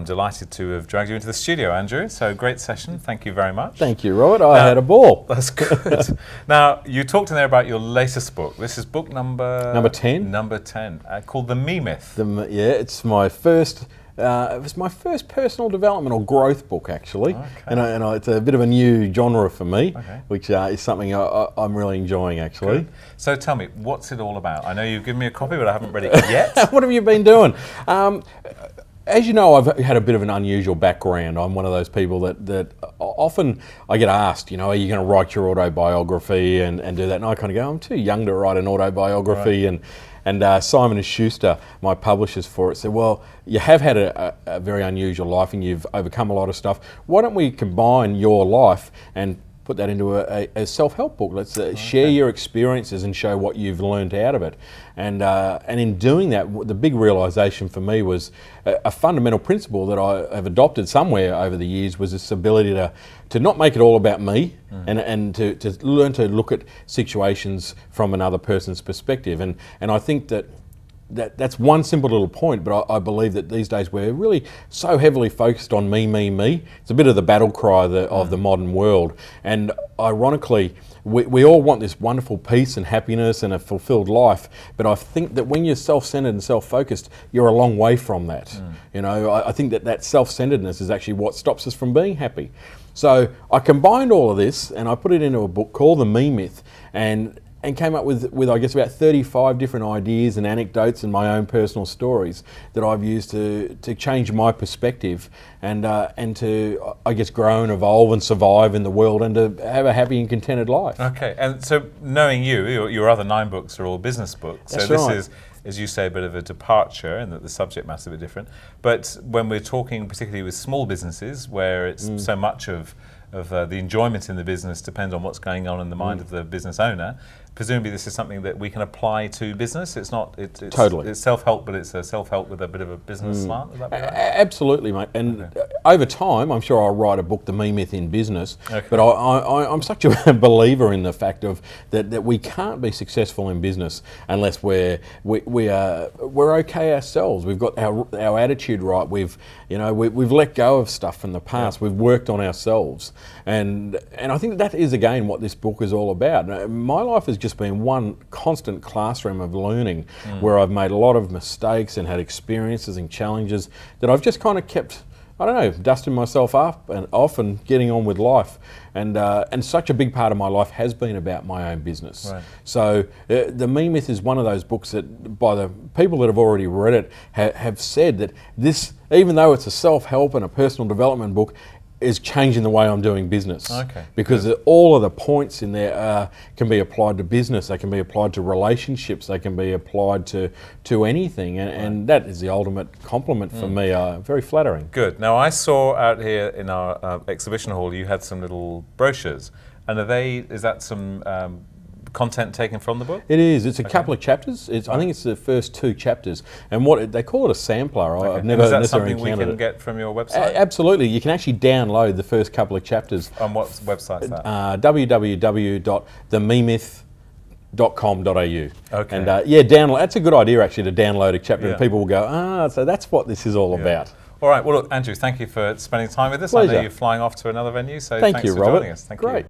I'm delighted to have dragged you into the studio, Andrew. So great session. Thank you very much. Thank you, Robert. I had a ball. That's good. Now, you talked in there about your latest book. This is book number 10. Number 10, called The Me Myth. Yeah, it's my first. It was my first personal development or growth book, actually, and it's a bit of a new genre for me, which is something I'm really enjoying, actually. Good. So tell me, what's it all about? I know you've given me a copy, but I haven't read it yet. What have you been doing? As you know, I've had a bit of an unusual background. I'm one of those people that often I get asked, you know, are you going to write your autobiography and do that? And I kind of go, I'm too young to write an autobiography. Right. And Simon & Schuster, my publishers for it, said, well, you have had a very unusual life and you've overcome a lot of stuff. Why don't we combine your life and put that into a self-help book? Let's share your experiences and show what you've learned out of it. And in doing that, the big realisation for me was a fundamental principle that I have adopted somewhere over the years was this ability to not make it all about me and to learn to look at situations from another person's perspective. And I think that's one simple little point, but I believe that these days we're really so heavily focused on me, me, me. It's a bit of the battle cry of the modern world. And ironically, we all want this wonderful peace and happiness and a fulfilled life, but I think that when you're self-centered and self-focused, you're a long way from that. You know, I think that self-centeredness is actually what stops us from being happy. So I combined all of this and I put it into a book called The Me Myth, and came up with I guess about 35 different ideas and anecdotes and my own personal stories that I've used to change my perspective and to, I guess, grow and evolve and survive in the world and to have a happy and contented life. Okay, and so knowing your other 9 books are all business books. That's so this right. is, as you say, a bit of a departure and that the subject matter is a bit different. But when we're talking particularly with small businesses where it's so much of the enjoyment in the business depends on what's going on in the mind of the business owner, presumably this is something that we can apply to business. It's not, it's totally. It's self-help, but it's a self-help with a bit of a business slant. Is that right? Absolutely, mate. And over time, I'm sure I'll write a book, The Me Myth, in business. Okay. But I'm such a believer in the fact of that we can't be successful in business unless we're okay ourselves. We've got our attitude right. We've let go of stuff from the past. We've worked on ourselves, and I think that is again what this book is all about. My life has just been one constant classroom of learning where I've made a lot of mistakes and had experiences and challenges that I've just kind of kept, I don't know, dusting myself up and off and getting on with life. And such a big part of my life has been about my own business. Right. So The Me Myth is one of those books that, by the people that have already read it, have said that this, even though it's a self-help and a personal development book, is changing the way I'm doing business. Okay. Because all of the points in there can be applied to business, they can be applied to relationships, they can be applied to anything, and that is the ultimate compliment for me. Very flattering. Good. Now I saw out here in our exhibition hall you had some little brochures, and is that some content taken from the book? It is. It's a couple of chapters. I think it's the first 2 chapters, and they call it a sampler. I've never necessarily encountered it. Is that something we can get from your website? Absolutely. You can actually download the first couple of chapters. On what website is that? www.thememyth.com.au. Okay. And download. That's a good idea actually, to download a chapter, and people will go, so that's what this is all about. All right. Well, look, Andrew, thank you for spending time with us. Pleasure. I know you're flying off to another venue, so thank thanks you, for Robert. joining us. Thank Great. you.